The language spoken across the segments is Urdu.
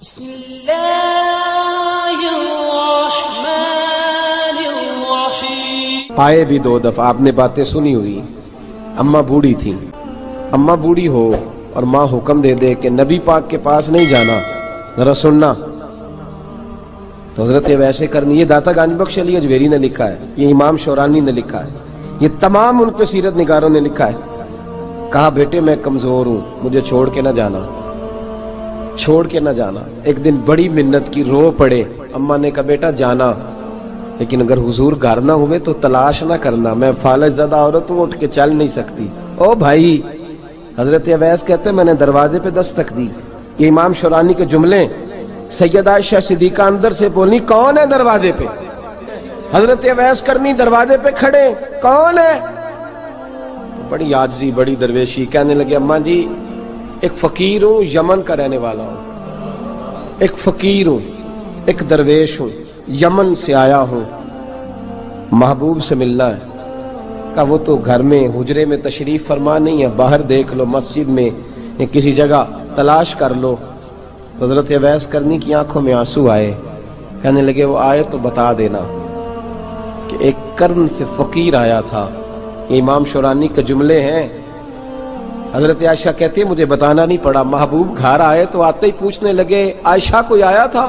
بسم اللہ الرحمن الرحیم۔ آئے بھی 2 دفعہ، آپ نے باتیں سنی ہوئی۔ اماں بوڑھی تھی، اماں بوڑھی ہو اور ماں حکم دے دے کہ نبی پاک کے پاس نہیں جانا، ذرا سننا، تو حضرت ویسے کرنی۔ یہ داتا گانج بخش علی اجویری نے لکھا ہے، یہ امام شورانی نے لکھا ہے، یہ تمام ان کے سیرت نگاروں نے لکھا ہے۔ کہا بیٹے میں کمزور ہوں، مجھے چھوڑ کے نہ جانا، چھوڑ کے نہ جانا۔ ایک دن بڑی منت کی، رو پڑے۔ اماں نے کہا بیٹا جانا، لیکن اگر حضور گھر نہ ہوئے تو تلاش نہ کرنا، میں فالج زدہ عورت ہوں، اٹھ کے چل نہیں سکتی۔ او بھائی، حضرت اویس کہتے ہیں میں نے دروازے پہ دستک دی۔ یہ امام شورانی کے جملے، سیدہ عائشہ صدیقہ اندر سے بولنی کون ہے دروازے پہ؟ حضرت اویس کرنی دروازے پہ کھڑے، کون ہے؟ بڑی عاجزی، بڑی درویشی، کہنے لگے اماں جی ایک فقیر ہوں، یمن کا رہنے والا ہوں، ایک فقیر ہوں، ایک درویش ہوں، یمن سے آیا ہوں، محبوب سے ملنا ہے۔ کہا وہ تو گھر میں حجرے میں تشریف فرما نہیں ہے، باہر دیکھ لو، مسجد میں یا کسی جگہ تلاش کر لو۔ تو حضرت اویس کرنی کی آنکھوں میں آنسو آئے، کہنے لگے وہ آئے تو بتا دینا کہ ایک قرن سے فقیر آیا تھا۔ یہ امام شورانی کے جملے ہیں۔ حضرت عائشہ کہتی ہے مجھے بتانا نہیں پڑا، محبوب گھر آئے تو آتے ہی پوچھنے لگے عائشہ کوئی آیا تھا؟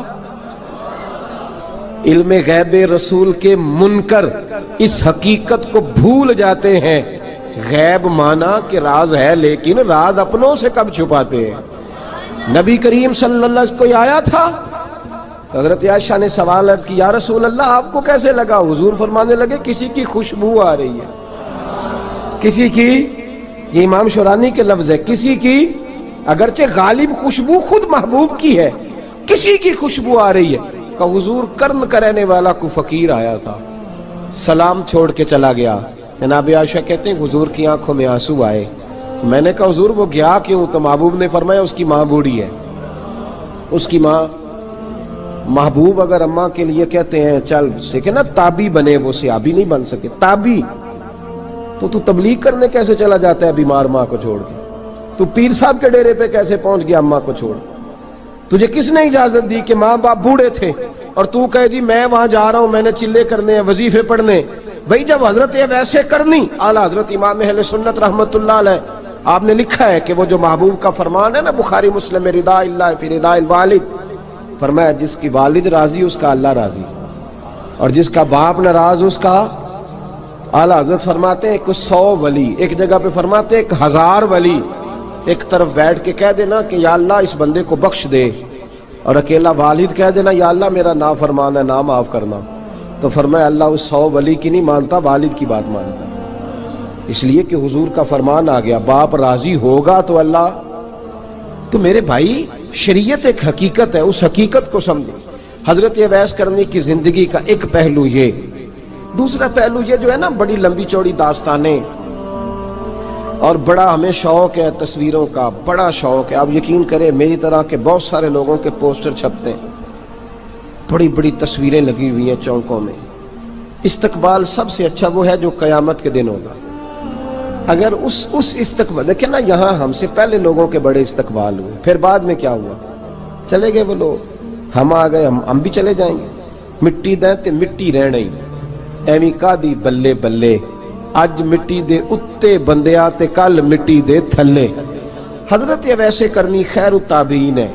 علم غیب رسول کے منکر اس حقیقت کو بھول جاتے ہیں، غیب مانا کہ راز ہے لیکن راز اپنوں سے کب چھپاتے ہیں۔ نبی کریم صلی اللہ علیہ وسلم کوئی آیا تھا؟ حضرت عائشہ نے سوال عرض کی یا رسول اللہ آپ کو کیسے لگا؟ حضور فرمانے لگے کسی کی خوشبو آ رہی ہے، کسی کی، یہ امام شورانی کے لفظ ہے، کسی کی، اگرچہ غالب خوشبو خود محبوب کی ہے، کسی کی خوشبو آ رہی ہے۔ کہ حضور قرن کا رہنے والا کو فقیر آیا تھا، سلام چھوڑ کے چلا گیا۔ جناب عائشہ کہتے ہیں حضور کی آنکھوں میں آنسو آئے۔ میں نے کہا حضور وہ گیا کیوں؟ تو محبوب نے فرمایا اس کی ماں بوڑھی ہے، اس کی ماں۔ محبوب اگر اماں کے لیے کہتے ہیں چل دیکھیں نا تابی بنے، وہ صحابی نہیں بن سکے، تابی تو تبلیغ کرنے کیسے چلا جاتا ہے بیمار ماں کو چھوڑ کے؟ تو پیر صاحب کے ڈیرے پہ کیسے پہنچ گیا اماں کو چھوڑ؟ تجھے کس نے اجازت دی کہ ماں باپ بوڑھے تھے اور تو کہے جی میں وہاں جا رہا ہوں، میں نے چلے کرنے ہیں، وظیفے پڑھنے؟ بھئی جب حضرت ویسے کرنی، اعلیٰ حضرت امام اہل سنت رحمت اللہ علیہ، آپ نے لکھا ہے کہ وہ جو محبوب کا فرمان ہے نا بخاری مسلم میں، رضا اللہ فی رضا الوالد، فرمایا جس کی والد راضی اس کا اللہ راضی، اور جس کا باپ ناراض اس کا۔ اعلیٰ حضرت فرماتے ہیں 100 ولی، ایک جگہ پہ فرماتے ہیں 1000 ولی ایک طرف بیٹھ کے کہہ دینا کہ یا اللہ اس بندے کو بخش دے، اور اکیلا والد کہہ دینا یا اللہ میرا نافرمان ہے، نا معاف کرنا۔ تو فرمایا اللہ اس 100 ولی کی نہیں مانتا، والد کی بات مانتا، اس لیے کہ حضور کا فرمان آ گیا باپ راضی ہوگا تو اللہ۔ تو میرے بھائی شریعت ایک حقیقت ہے، اس حقیقت کو سمجھیں۔ حضرت اویس کرنی کی زندگی کا ایک پہلو یہ، دوسرا پہلو یہ جو ہے نا بڑی لمبی چوڑی داستانیں، اور بڑا ہمیں شوق ہے تصویروں کا، بڑا شوق ہے۔ آپ یقین کریں میری طرح کے بہت سارے لوگوں کے پوسٹر چھپتے ہیں، بڑی بڑی تصویریں لگی ہوئی ہیں چوکوں میں۔ استقبال سب سے اچھا وہ ہے جو قیامت کے دن ہوگا۔ اگر اس استقبال دیکھیں نا، یہاں ہم سے پہلے لوگوں کے بڑے استقبال ہوئے، پھر بعد میں کیا ہوا؟ چلے گئے وہ لوگ، ہم آ گئے، ہم بھی چلے جائیں گے۔ مٹی دیں تے مٹی رہنا ہی، ایویں کا دی بلے بلے، اج مٹی دے اتے بندیا تے کل مٹی دے تھلے۔ حضرت ویسے کرنی خیر التابعین ہے،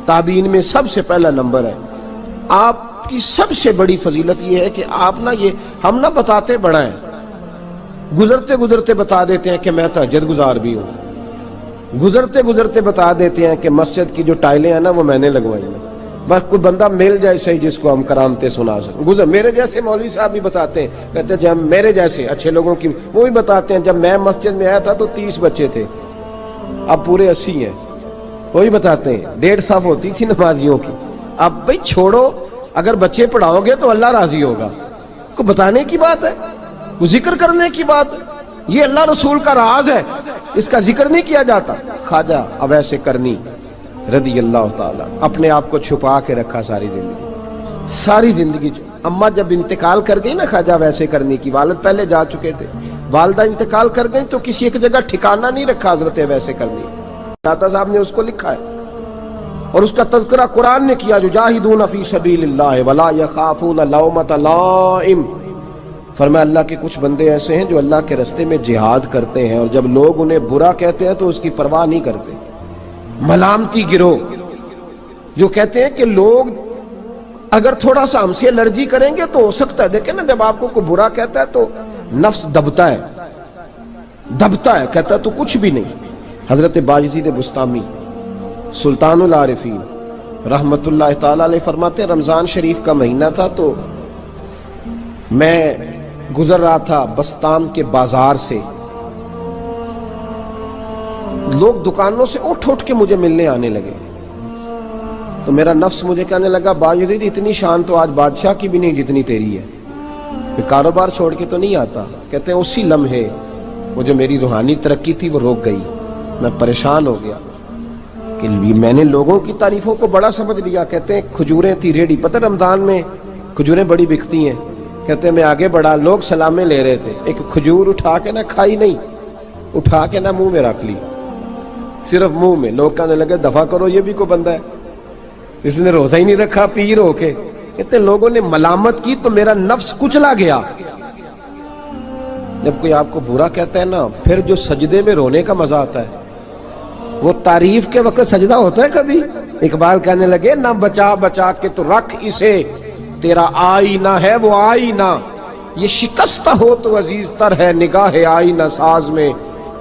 تابعین میں سب سے پہلا نمبر ہے۔ آپ کی سب سے بڑی فضیلت یہ ہے کہ آپ نا، یہ ہم نہ بتاتے بڑا ہیں، گزرتے گزرتے بتا دیتے ہیں کہ میں تہجد گزار بھی ہوں، گزرتے گزرتے بتا دیتے ہیں کہ مسجد کی جو ٹائلیں ہیں نا وہ میں نے لگوائی ہیں، بس کوئی بندہ مل جائے صحیح جس کو ہم کرامتے سنا سکیں۔ میرے جیسے مولوی صاحب بھی بتاتے ہیں، کہتے ہیں جب میرے جیسے اچھے لوگوں کی، وہ بھی بتاتے ہیں جب میں مسجد میں آیا تھا تو 30 بچے تھے، اب پورے 80 ہیں، وہ بھی بتاتے ہیں 1.5 صف ہوتی تھی نمازیوں کی، اب بھئی چھوڑو، اگر بچے پڑھاؤ گے تو اللہ راضی ہوگا۔ کو بتانے کی بات ہے، کو ذکر کرنے کی بات ہے، یہ اللہ رسول کا راز ہے، اس کا ذکر نہیں کیا جاتا۔ خواجہ اویس کرنی رضی اللہ تعالیٰ اپنے آپ کو چھپا کے رکھا ساری زندگی۔ اماں جب انتقال کر گئی نا خواجہ ویسے کرنی کی، والد پہلے جا چکے تھے، والدہ انتقال کر گئی تو کسی ایک جگہ ٹھکانہ نہیں رکھا حضرت ویسے کرنی۔ داتا صاحب نے اس کو لکھا ہے اور اس کا تذکرہ قرآن نے کیا، یجاہدون فی سبیل اللہ ولا یخافون لومۃ لائم۔ فرمایا اللہ کے کچھ بندے ایسے ہیں جو اللہ کے راستے میں جہاد کرتے ہیں اور جب لوگ انہیں برا کہتے ہیں تو اس کی پرواہ نہیں کرتے۔ ملامتی گروہ جو کہتے ہیں کہ لوگ اگر تھوڑا سا ہم سے الرجی کریں گے تو ہو سکتا ہے، دیکھیں نا جب آپ کو کوئی برا کہتا ہے تو نفس دبتا ہے، کہتا ہے تو کچھ بھی نہیں۔ حضرت باجزید بسطامی سلطان العارفین رحمت اللہ تعالی علیہ فرماتے ہیں رمضان شریف کا مہینہ تھا تو میں گزر رہا تھا بستان کے بازار سے، لوگ دکانوں سے اٹھ کے مجھے ملنے آنے لگے تو میرا نفس مجھے کہنے لگا باجزید اتنی شان تو آج بادشاہ کی بھی نہیں جتنی تیری ہے، پھر کاروبار چھوڑ کے تو نہیں آتا۔ کہتے ہیں اسی لمحے وہ جو میری روحانی ترقی تھی وہ روک گئی، میں پریشان ہو گیا کہ میں نے لوگوں کی تعریفوں کو بڑا سمجھ لیا۔ کہتے ہیں کھجوریں تھی ریڈی، پتہ رمضان میں کھجوریں بڑی بکتی ہیں، کہتے ہیں میں آگے بڑھا، لوگ سلامیں لے رہے تھے، ایک کھجور اٹھا کے نہ کھائی نہیں، اٹھا کے نہ منہ میں رکھ لی، صرف منہ میں۔ لوگ کہنے لگے دفع کرو یہ بھی کوئی بندہ ہے جس نے روزہ ہی نہیں رکھا پیر ہو کے۔ کہتے ہیں لوگوں نے ملامت کی تو میرا نفس کچلا گیا۔ جب کوئی آپ کو برا کہتا ہے نا، پھر جو سجدے میں رونے کا مزہ آتا ہے وہ تعریف کے وقت سجدہ ہوتا ہے کبھی؟ اقبال کہنے لگے نہ بچا بچا کے تو رکھ اسے، تیرا آئینہ ہے وہ آئینہ، یہ شکستہ ہو تو عزیز تر ہے نگاہ آئینہ ساز میں۔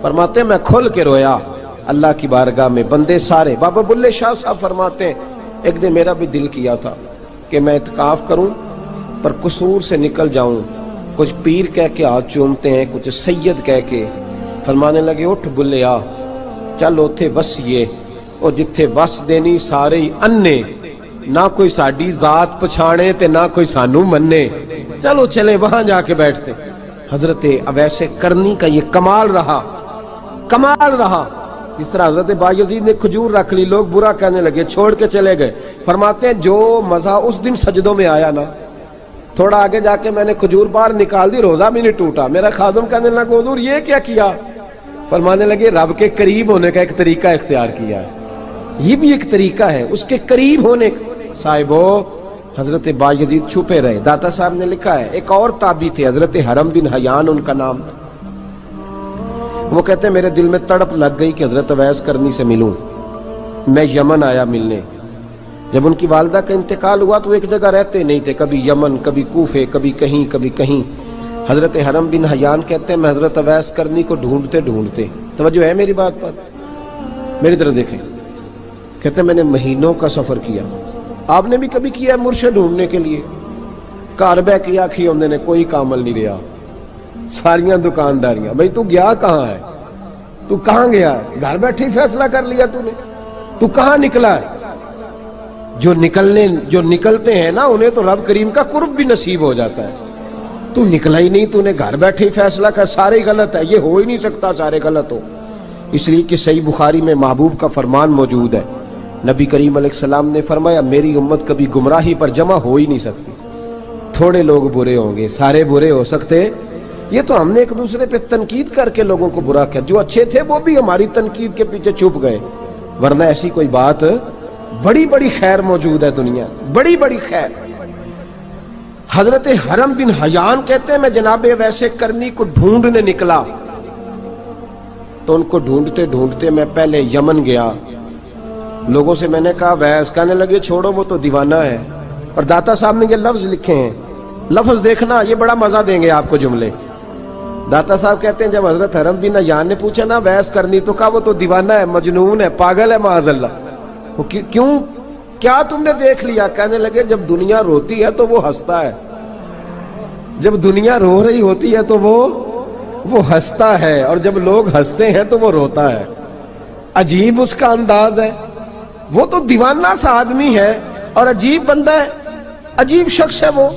فرماتے میں کھل کے رویا اللہ کی بارگاہ میں، بندے سارے۔ بابا بلے شاہ صاحب فرماتے ہیں ایک دن میرا بھی دل کیا تھا کہ میں اعتکاف کروں پر قصور سے نکل جاؤں، کچھ پیر کہہ کے ہاتھ چومتے ہیں، کچھ سید کہہ کے۔ فرمانے لگے اٹھ بلے آ، چل اوتھے وسیے اور جتھے وس دینی سارے ہی انے، نہ کوئی ساڈی ذات پچھانے تے نہ کوئی سانو مننے، چلو چلے وہاں جا کے بیٹھتے۔ حضرت اویس کرنی کا یہ کمال رہا جس طرح حضرت بایزید نے کھجور رکھ لی، لوگ برا کہنے لگے، چھوڑ کے چلے گئے۔ فرماتے ہیں جو مزہ اس دن سجدوں میں آیا نا، تھوڑا آگے جا کے میں نے کھجور باہر نکال دی، روزہ بھی نہیں ٹوٹا۔ میرا خادم کہنے لگا حضور یہ کیا کیا؟ فرمانے لگے رب کے قریب ہونے کا ایک طریقہ اختیار کیا ہے، یہ بھی ایک طریقہ ہے اس کے قریب ہونے کا۔ صاحبو حضرت بایزید چھپے رہے۔ داتا صاحب نے لکھا ہے ایک اور تابعی تھے حضرت حرم بن حیان ان کا نام تھا، وہ کہتے ہیں میرے دل میں تڑپ لگ گئی کہ حضرت اویس کرنی سے ملوں۔ میں یمن آیا ملنے، جب ان کی والدہ کا انتقال ہوا تو ایک جگہ رہتے نہیں تھے، کبھی یمن کبھی کوفے کبھی کہیں۔ حضرت حرم بن حیان کہتے ہیں میں حضرت اویس کرنی کو ڈھونڈتے، توجہ ہے میری بات پر، میری طرف دیکھیں، کہتے ہیں میں نے مہینوں کا سفر کیا، آپ نے بھی کبھی کیا ہے مرشد ڈھونڈنے کے لیے؟ گھر بہ کے آکھی ہوندے نے کوئی کامل نہیں رہا، ساریاں دکانداریاں، بھئی تو گیا کہاں ہے؟ تو کہاں گیا ہے؟ گھر بیٹھے فیصلہ کر لیا تو نے، تو کہاں نکلا ہے؟ جو نکلتے ہیں نا انہیں تو رب کریم کا قرب بھی نصیب ہو جاتا ہے۔ تو نکلا ہی نہیں، تو نے گھر بیٹھے فیصلہ کر، سارے غلط ہے، یہ ہو ہی نہیں سکتا سارے غلط ہو۔ اس لیے کہ صحیح بخاری میں محبوب کا فرمان موجود ہے، نبی کریم علیہ السلام نے فرمایا میری امت کبھی گمراہی پر جمع ہو ہی نہیں سکتی، تھوڑے لوگ برے ہوں گے، سارے برے ہو سکتے؟ یہ تو ہم نے ایک دوسرے پہ تنقید کر کے لوگوں کو برا کیا، جو اچھے تھے وہ بھی ہماری تنقید کے پیچھے چھپ گئے، ورنہ ایسی کوئی بات، بڑی خیر موجود ہے دنیا، بڑی خیر۔ حضرت حرم بن حیان کہتے ہیں میں جناب ویسے کرنی کو ڈھونڈنے نکلا تو ان کو ڈھونڈتے میں پہلے یمن گیا، لوگوں سے میں نے کہا ویس، کہنے لگے چھوڑو وہ تو دیوانہ ہے۔ اور داتا صاحب نے یہ لفظ لکھے ہیں، لفظ دیکھنا یہ بڑا مزہ دیں گے آپ کو جملے۔ داتا صاحب کہتے ہیں جب حضرت حرم بن حیان نے پوچھا نا ویس کرنی، تو کہا وہ تو دیوانہ ہے، مجنون ہے، پاگل ہے معاذ اللہ۔ کیوں؟ کیا تم نے دیکھ لیا؟ کہنے لگے جب دنیا روتی ہے تو وہ ہنستا ہے، جب دنیا رو رہی ہوتی ہے تو وہ ہنستا ہے، اور جب لوگ ہنستے ہیں تو وہ روتا ہے۔ عجیب اس کا انداز ہے، وہ تو دیوانہ سا آدمی ہے اور عجیب بندہ ہے، عجیب شخص ہے وہ۔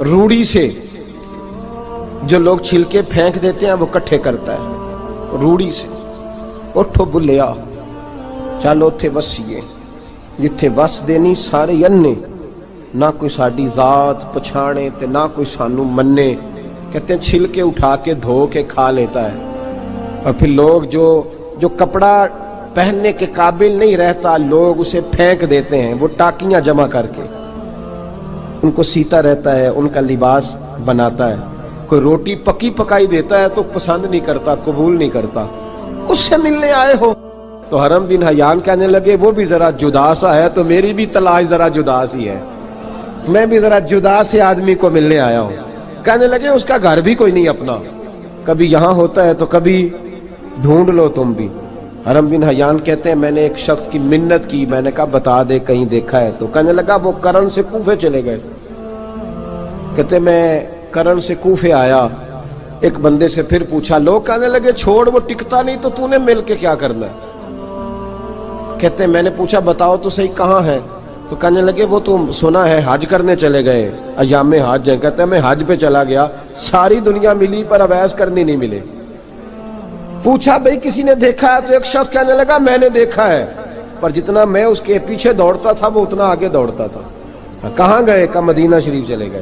روڑی سے جو لوگ چھلکے پھینک دیتے ہیں وہ کٹھے کرتا ہے، روڑی سے۔ اٹھو بلیا چلو تھے وسیے جتھے وس دینی سارے انے، نہ کوئی ساڈی ذات پچھانے تے نہ کوئی سانو مننے۔ کہتے ہیں چھلکے اٹھا کے دھو کے کھا لیتا ہے، اور پھر لوگ جو کپڑا پہننے کے قابل نہیں رہتا، لوگ اسے پھینک دیتے ہیں، وہ ٹاکیاں جمع کر کے ان کو سیتا رہتا ہے، ان کا لباس بناتا ہے۔ کوئی روٹی پکی پکائی دیتا ہے تو پسند نہیں کرتا، قبول نہیں کرتا، اس سے ملنے آئے ہو۔ تو حرم بن حیان کہنے لگے وہ بھی ذرا جدا سا ہے تو میری بھی تلاش ذرا جدا سی ہے، میں بھی ذرا جدا سے آدمی کو ملنے آیا ہوں۔ کہنے لگے اس کا گھر بھی کوئی نہیں اپنا، کبھی یہاں ہوتا ہے تو کبھی ڈھونڈ لو تم بھی۔ حرم بن حیان کہتے ہیں میں نے ایک شخص کی منت کی، میں نے کہا بتا دے کہیں دیکھا ہے تو۔ کہنے لگا وہ کرن سے کوفے چلے گئے۔ کہتے میں کرن سے کوفے آیا، ایک بندے سے پھر پوچھا، لوگ کہنے لگے چھوڑ وہ ٹکتا نہیں تو تو نے مل کے کیا کرنا ہے۔ کہتے میں نے پوچھا بتاؤ تو صحیح کہاں ہے، تو کہنے لگے وہ تو سنا ہے حج کرنے چلے گئے، ایام حج ہیں۔ کہتے ہیں میں حج پہ چلا گیا، ساری دنیا ملی پر اویس کرنی نہیں ملے۔ پوچھا بھئی کسی نے دیکھا ہے، تو ایک شخص کہنے لگا میں نے دیکھا ہے، پر جتنا میں اس کے پیچھے دوڑتا تھا وہ اتنا آگے دوڑتا تھا۔ کہاں گئے؟ کہ مدینہ شریف چلے گئے۔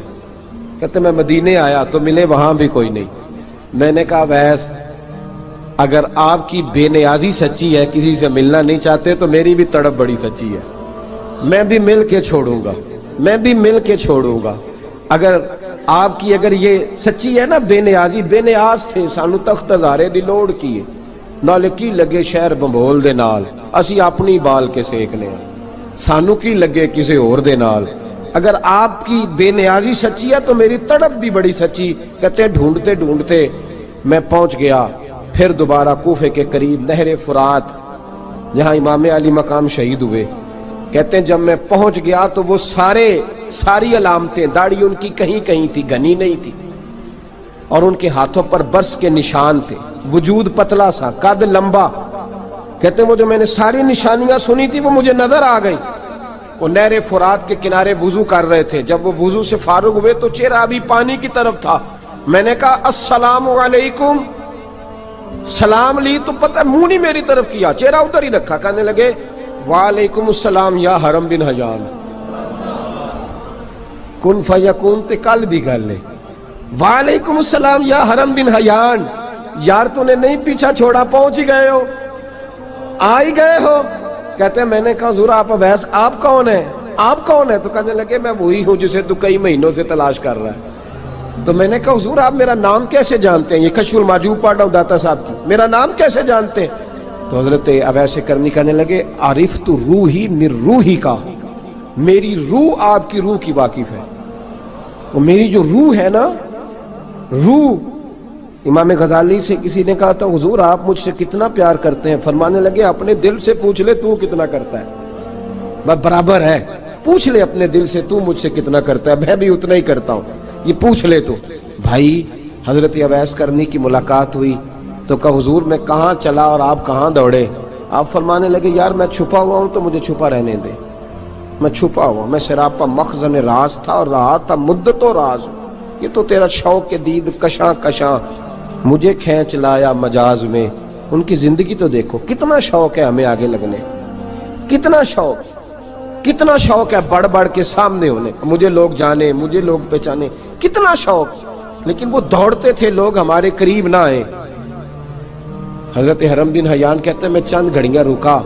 کہتے میں مدینے آیا تو ملے وہاں بھی کوئی نہیں۔ میں نے کہا ویس اگر آپ کی بے نیازی سچی ہے، کسی سے ملنا نہیں چاہتے، تو میری بھی تڑپ بڑی سچی ہے، میں بھی مل کے چھوڑوں گا، میں بھی مل کے چھوڑوں گا۔ اگر آپ کی اگر یہ سچی ہے نا بے نیازی، بے نیاز تھے، سانو تخت ہزارے دی لوڑ کی ہے، نال کی لگے شہر بمبول دے نال، اسی اپنی بال کے سیکنے ہیں، سانو کی لگے کسی اور دے نال۔ اگر آپ کی بے نیازی سچی ہے تو میری تڑپ بھی بڑی سچی۔ کہتے ڈھونڈتے ڈھونڈتے میں پہنچ گیا، پھر دوبارہ کوفے کے قریب نہر فرات جہاں امام علی مقام شہید ہوئے۔ کہتے ہیں جب میں پہنچ گیا تو وہ ساری علامتیں، داڑھی ان کی کہیں کہیں تھی، گھنی نہیں تھی، اور ان کے ہاتھوں پر برس کے نشان تھے، وجود پتلا سا، قد لمبا۔ کہتے ہیں وہ جو میں نے ساری نشانیاں سنی تھی وہ مجھے نظر آ گئی۔ وہ نہر فرات کے کنارے وضو کر رہے تھے، جب وہ وضو سے فارغ ہوئے تو چہرہ ابھی پانی کی طرف تھا۔ میں نے کہا السلام علیکم، سلام لی تو پتہ منہ نہیں میری طرف کیا، چہرہ ادھر ہی رکھا۔ کہنے لگے وعلیکم السلام یا حرم بن حیان۔ کن فیکون تے کل دی گل ہے، وعلیکم السلام یا حرم بن حیان، یار تو نے نہیں پیچھا چھوڑا، پہنچ ہی گئے ہو، آ ہی گئے ہو۔ کہتے ہیں میں نے کہا حضور آپ اویس آپ کون ہیں، آپ کون ہیں؟ تو کہنے لگے میں وہی ہوں جسے تو کئی مہینوں سے تلاش کر رہا ہے۔ تو میں نے کہا حضور آپ میرا نام کیسے جانتے ہیں؟ یہ کشف المحجوب پڑھ رہا ہوں داتا صاحب کی، میرا نام کیسے جانتے ہیں؟ تو حضرت اویس کرنی کہنے لگے عرفت روحی من روحی کا، میری روح آپ کی روح کی واقف ہے۔ وہ میری جو روح ہے نا، روح۔ امام غزالی سے کسی نے کہا تھا حضور آپ مجھ سے کتنا پیار کرتے ہیں؟ فرمانے لگے اپنے دل سے پوچھ لے تو کتنا کرتا ہے، برابر ہے، پوچھ لے اپنے دل سے تو مجھ سے کتنا کرتا ہے، میں بھی اتنا ہی کرتا ہوں، یہ پوچھ لے تو۔ بھائی حضرت اویس کرنی کی ملاقات ہوئی تو کہا حضور میں کہاں چلا اور آپ کہاں دوڑے؟ آپ فرمانے لگے یار میں چھپا ہوا ہوں تو مجھے چھپا رہنے دے، میں چھپا ہوا، میں سراپا مخزن راز تھا اور رہا تھا مدت و راز۔ یہ تو تیرا شوق کے دید کشاں کشاں مجھے کھینچ لایا مجاز میں۔ ان کی زندگی تو دیکھو، کتنا شوق ہے ہمیں آگے لگنے، کتنا شوق ہے بڑھ بڑھ کے سامنے ہونے، مجھے لوگ جانے، مجھے لوگ پہچانے، کتنا شوق، لیکن وہ دوڑتے تھے لوگ ہمارے قریب نہ آئے۔ حضرت حرم بن حیان کہتے ہیں میں چند گھڑیاں رکا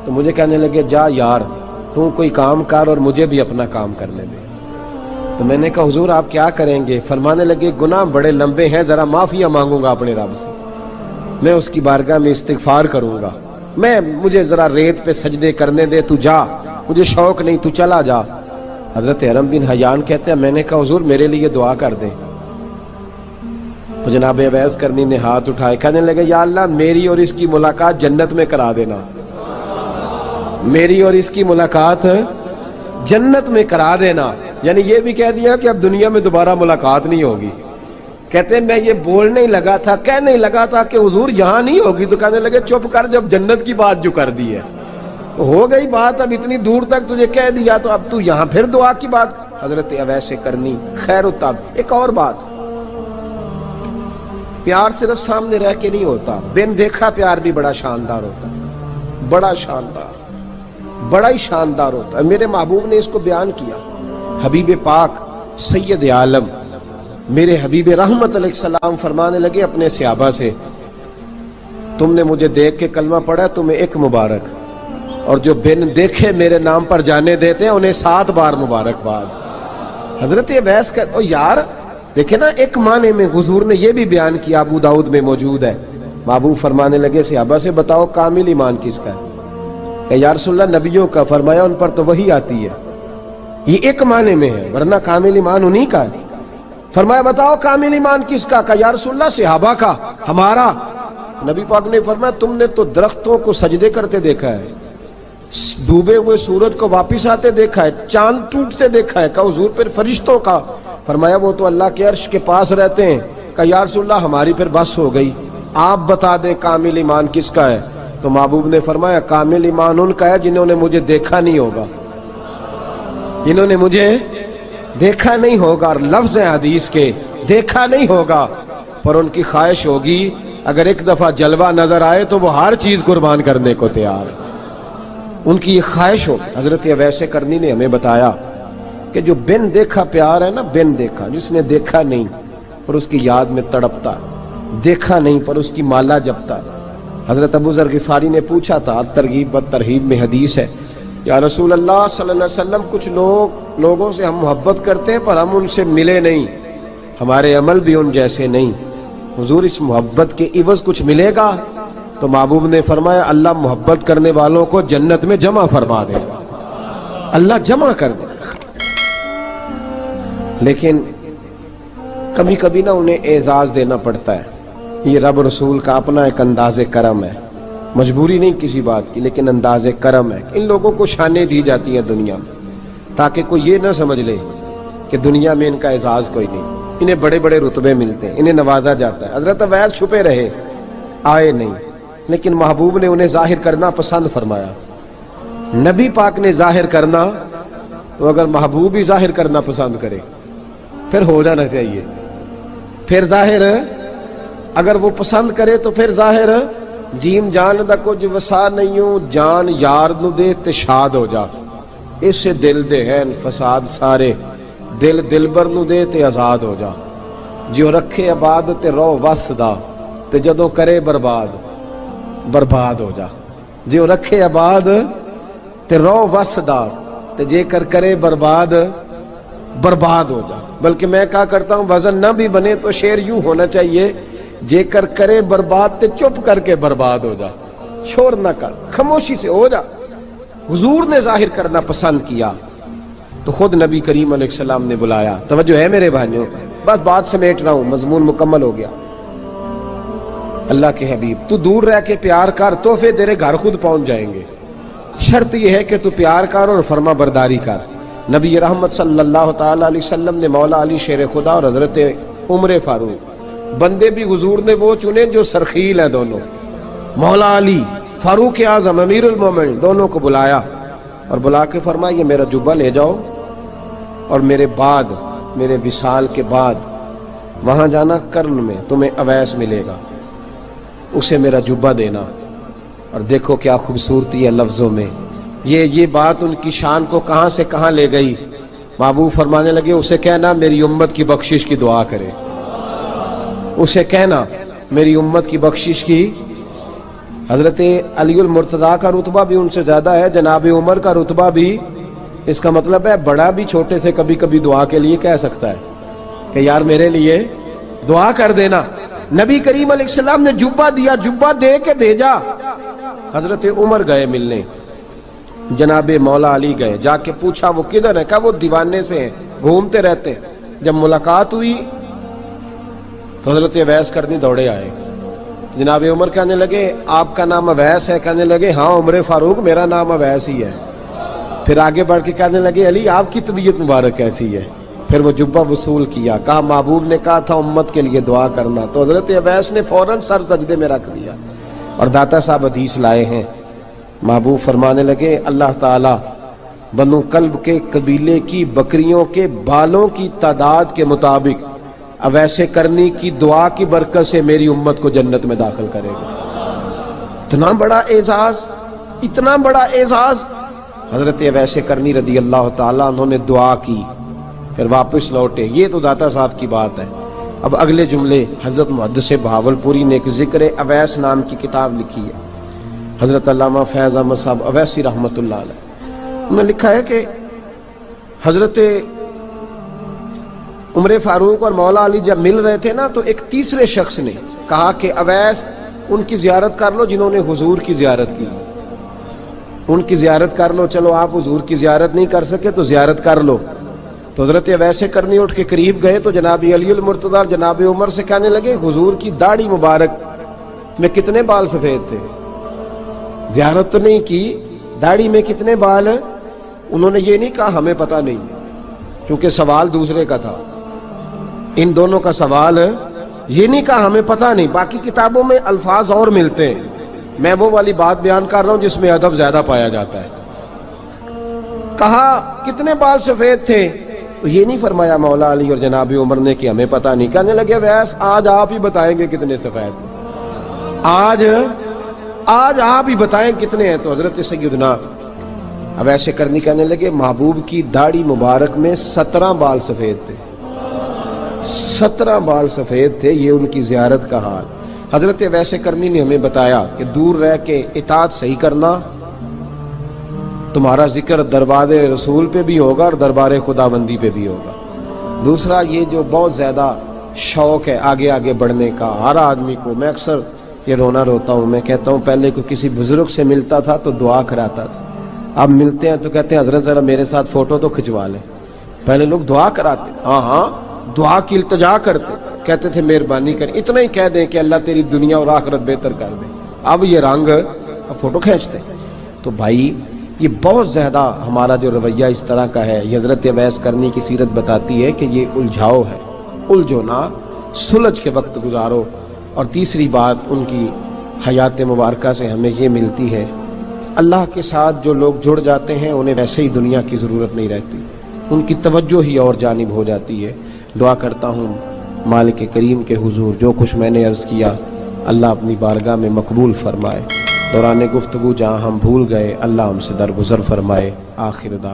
تو مجھے کہنے لگے جا یار تو کوئی کام کر اور مجھے بھی اپنا کام کرنے دے۔ تو میں نے کہا حضور آپ کیا کریں گے؟ فرمانے لگے گناہ بڑے لمبے ہیں، ذرا معافیاں مانگوں گا اپنے رب سے، میں اس کی بارگاہ میں استغفار کروں گا، مجھے ذرا ریت پہ سجدے کرنے دے، تو جا، مجھے شوق نہیں، تو چلا جا۔ حضرت حرم بن حیان کہتے ہیں میں نے کہا حضور میرے لیے دعا کر دیں۔ تو جناب اویس کرنی نے ہاتھ اٹھائے، کہنے لگے یا اللہ میری اور اس کی ملاقات جنت میں کرا دینا، میری اور اس کی ملاقات جنت میں کرا دینا۔ یعنی یہ بھی کہہ دیا کہ اب دنیا میں دوبارہ ملاقات نہیں ہوگی۔ کہتے ہیں میں یہ بولنے ہی لگا تھا، کہنے ہی لگا تھا کہ حضور یہاں نہیں ہوگی، تو کہنے لگے چپ کر، جب جنت کی بات جو کر دی ہے ہو گئی بات، اب اتنی دور تک تجھے کہہ دیا تو اب تو یہاں پھر دعا کی بات۔ حضرت اویس کرنی خیر التاب۔ ایک اور بات، پیار صرف سامنے رہ کے نہیں ہوتا، بن دیکھا پیار بھی بڑا شاندار ہوتا ہے، بڑا شاندار، بڑا ہی شاندار ہوتا ہے۔ میرے محبوب نے اس کو بیان کیا، حبیب پاک سید عالم میرے حبیب رحمت علیہ السلام فرمانے لگے اپنے صحابہ سے تم نے مجھے دیکھ کے کلمہ پڑھا، تمہیں ایک مبارک، اور جو بن دیکھے میرے نام پر جانے دیتے ہیں انہیں 7 بار مبارکباد۔ حضرت اویس کا یار دیکھیں نا، ایک معنی میں حضور نے یہ بھی بیان کیا، ابو داؤد میں موجود ہے۔ محبوب فرمانے لگے صحابہ سے بتاؤ کامل ایمان کس کا ہے؟ کہ یا رسول اللہ نبیوں کا۔ فرمایا ان پر تو وہی آتی ہے۔ یہ ایک معنی میں ہے، ورنہ کامل ایمان انہی کا ہے۔ فرمایا بتاؤ کامل ایمان کس کا؟ کہ یا رسول اللہ صحابہ کا، ہمارا۔ نبی پاک نے فرمایا تم نے تو درختوں کو سجدے کرتے دیکھا ہے، ڈوبے ہوئے سورج کو واپس آتے دیکھا ہے، چاند ٹوٹتے دیکھا ہے۔ کہ حضور پھر فرشتوں کا؟ فرمایا وہ تو اللہ کے عرش کے پاس رہتے ہیں۔ کہ یا رسول اللہ ہماری پھر بس ہو گئی، آپ بتا دیں کامل ایمان کس کا ہے؟ تو محبوب نے فرمایا کامل ایمان ان کا ہے جنہوں نے مجھے دیکھا نہیں ہوگا، جنہوں نے مجھے دیکھا نہیں ہوگا، اور لفظ ہیں حدیث کے، دیکھا نہیں ہوگا پر ان کی خواہش ہوگی اگر ایک دفعہ جلوہ نظر آئے تو وہ ہر چیز قربان کرنے کو تیار ہے۔ ان کی یہ خواہش ہو۔ حضرت اویس کرنی نے ہمیں بتایا کہ جو بن دیکھا پیار ہے نا، بن دیکھا، جس نے دیکھا نہیں پر اس کی یاد میں تڑپتا، دیکھا نہیں پر اس کی مالا جپتا۔ حضرت ابو ذر غفاری نے پوچھا تھا، ترغیب و ترہیب میں حدیث ہے، یا رسول اللہ صلی اللہ علیہ وسلم کچھ لوگوں سے ہم محبت کرتے ہیں پر ہم ان سے ملے نہیں، ہمارے عمل بھی ان جیسے نہیں، حضور اس محبت کے عوض کچھ ملے گا؟ تو محبوب نے فرمایا اللہ محبت کرنے والوں کو جنت میں جمع فرما دے گا، اللہ جمع کر دے گا۔ لیکن کبھی کبھی نا انہیں اعزاز دینا پڑتا ہے، یہ رب رسول کا اپنا ایک انداز کرم ہے، مجبوری نہیں کسی بات کی، لیکن انداز کرم ہے۔ ان لوگوں کو شانیں دی جاتی ہیں دنیا میں تاکہ کوئی یہ نہ سمجھ لے کہ دنیا میں ان کا اعزاز کوئی نہیں، انہیں بڑے بڑے رتبے ملتے ہیں، انہیں نوازا جاتا ہے۔ حضرت اویس چھپے رہے، آئے نہیں، لیکن محبوب نے انہیں ظاہر کرنا پسند فرمایا۔ نبی پاک نے ظاہر کرنا تو اگر محبوب ہی ظاہر کرنا پسند کرے پھر ہو جانا چاہیے، پھر ظاہر اگر وہ پسند کرے تو پھر ظاہر جیم جان دا کچھ وسا نہیں ہوں، جان یار نو دے تے شاد ہو جا، اس سے دل دے ہیں فساد سارے، دل دلبر نو دے تے آزاد ہو جا، جو رکھے آباد تے رو وس دا تے جدوں کرے برباد برباد ہو جا، جو رکھے آباد تے رو وس دا تے جے کر کرے برباد برباد ہو جا۔ بلکہ میں کہا کرتا ہوں وزن نہ بھی بنے تو شعر یوں ہونا چاہیے، جے کر کرے برباد تے چپ کر کے برباد ہو جا، شور نہ کر، خاموشی سے ہو جا۔ حضور نے ظاہر کرنا پسند کیا تو خود نبی کریم علیہ السلام نے بلایا۔ توجہ ہے میرے بھائیوں، بس بات سمیٹ رہا ہوں، مضمون مکمل ہو گیا۔ اللہ کے حبیب تو دور رہ کے پیار کر، تحفے تیرے گھر خود پہنچ جائیں گے، شرط یہ ہے کہ تو پیار کر اور فرما برداری کر۔ نبی رحمت صلی اللہ تعالی علیہ وسلم نے مولا علی شیر خدا اور حضرت عمر فاروق، بندے بھی حضور نے وہ چنے جو سرخیل ہیں دونوں، مولا علی فاروق اعظم امیر المومنین، دونوں کو بلایا اور بلا کے فرمایا یہ میرا جبہ لے جاؤ اور میرے بعد، میرے وصال کے بعد وہاں جانا کرن میں تمہیں اویس ملے گا، اسے میرا جبہ دینا۔ اور دیکھو کیا خوبصورتی ہے لفظوں میں، یہ بات ان کی شان کو کہاں سے کہاں لے گئی۔ محبوب فرمانے لگے اسے کہنا میری امت کی بخشش کی دعا کرے، اسے کہنا میری امت کی بخشش کی۔ حضرت علی المرتضیٰ کا رتبہ بھی ان سے زیادہ ہے، جناب عمر کا رتبہ بھی، اس کا مطلب ہے بڑا بھی چھوٹے سے کبھی کبھی دعا کے لیے کہہ سکتا ہے کہ یار میرے لیے دعا کر دینا۔ نبی کریم علیہ السلام نے جبہ دیا، جبہ دے کے بھیجا۔ حضرت عمر گئے ملنے، جناب مولا علی گئے، جا کے پوچھا وہ کدھر ہے؟ کہا وہ دیوانے سے ہیں، گھومتے رہتے ہیں۔ جب ملاقات ہوئی تو حضرت اویس کرنی دوڑے آئے، جناب عمر کہنے لگے آپ کا نام اویس ہے؟ کہنے لگے ہاں عمر فاروق میرا نام اویس ہی ہے۔ پھر آگے بڑھ کے کہنے لگے علی آپ کی طبیعت مبارک کیسی ہے؟ پھر وہ جبہ وصول کیا، کہا محبوب نے کہا تھا امت کے لیے دعا کرنا، تو حضرت اویس نے فوراً سر سجدے میں رکھ دیا۔ اور داتا صاحب حدیث لائے ہیں، محبوب فرمانے لگے اللہ تعالی بنو کلب کے قبیلے کی بکریوں کے بالوں کی تعداد کے مطابق اویس کرنی کی دعا کی برکت سے میری امت کو جنت میں داخل کرے گا۔ اتنا بڑا اعزاز، اتنا بڑا اعزاز۔ حضرت اویس کرنی رضی اللہ تعالیٰ انہوں نے دعا کی، پھر واپس لوٹے۔ یہ تو داتا صاحب کی بات ہے، اب اگلے جملے حضرت محدث بہاولپوری نے ایک ذکر اویس نام کی کتاب لکھی ہے، حضرت علامہ فیض احمد صاحب اویسی رحمۃ اللہ علیہ، انہوں نے لکھا ہے کہ حضرت عمر فاروق اور مولا علی جب مل رہے تھے نا تو ایک تیسرے شخص نے کہا کہ اویس ان کی زیارت کر لو جنہوں نے حضور کی زیارت کی، ان کی زیارت کر لو، چلو آپ حضور کی زیارت نہیں کر سکے تو زیارت کر لو۔ تو حضرت اویس کرنی اٹھ کے قریب گئے تو جناب علی المرتضی اور جناب عمر سے کہنے لگے حضور کی داڑھی مبارک میں کتنے بال سفید تھے؟ زیارت تو نہیں کی، داڑھی میں کتنے بال ہیں؟ انہوں نے یہ نہیں کہا ہمیں پتہ نہیں، کیونکہ سوال دوسرے کا تھا، ان دونوں کا سوال یہ نہیں کہا ہمیں پتہ نہیں۔ باقی کتابوں میں الفاظ اور ملتے ہیں، میں وہ والی بات بیان کر رہا ہوں جس میں ادب زیادہ پایا جاتا ہے۔ کہا کتنے بال سفید تھے؟ تو یہ نہیں فرمایا مولا علی اور جناب عمر نے کہ ہمیں پتہ نہیں، کہنے لگے ویس آج آپ ہی بتائیں گے کتنے سفید ہیں، آج آپ ہی بتائیں کتنے ہیں۔ تو حضرت سیدنا اویس کرنی کہنے لگے محبوب کی داڑھی مبارک میں 17 بال سفید تھے، 17 بال سفید تھے، یہ ان کی زیارت کا حال۔ حضرت اویس کرنی نے ہمیں بتایا کہ دور رہ کے اطاعت صحیح کرنا، تمہارا ذکر دربار رسول پہ بھی ہوگا اور دربار خدا بندی پہ بھی ہوگا۔ دوسرا یہ جو بہت زیادہ شوق ہے آگے آگے بڑھنے کا ہر آدمی کو، میں اکثر یہ روتا ہوں، میں کہتا ہوں پہلے کوئی کسی بزرگ سے ملتا تھا تو دعا کراتا تھا، اب ملتے ہیں تو کہتے ہیں حضرت ذرا میرے ساتھ فوٹو تو کھنچوا لیں۔ پہلے لوگ دعا کراتے، ہاں دعا کی التجا کرتے، کہتے تھے مہربانی کر، اتنا ہی کہہ دیں کہ اللہ تیری دنیا اور آخرت بہتر کر دے، اب یہ رنگ اب فوٹو کھینچتے۔ تو بھائی یہ بہت زیادہ ہمارا جو رویہ اس طرح کا ہے، یہ حضرت اویس کرنی کی سیرت بتاتی ہے کہ یہ الجھاؤ ہے، الجھو نہ، سلجھ کے وقت گزارو۔ اور تیسری بات ان کی حیات مبارکہ سے ہمیں یہ ملتی ہے، اللہ کے ساتھ جو لوگ جڑ جاتے ہیں انہیں ویسے ہی دنیا کی ضرورت نہیں رہتی، ان کی توجہ ہی اور جانب ہو جاتی ہے۔ دعا کرتا ہوں مالک کریم کے حضور جو کچھ میں نے عرض کیا اللہ اپنی بارگاہ میں مقبول فرمائے، دوران گفتگو جہاں ہم بھول گئے اللہ ہم سے درگزر فرمائے۔ آخر دعوانا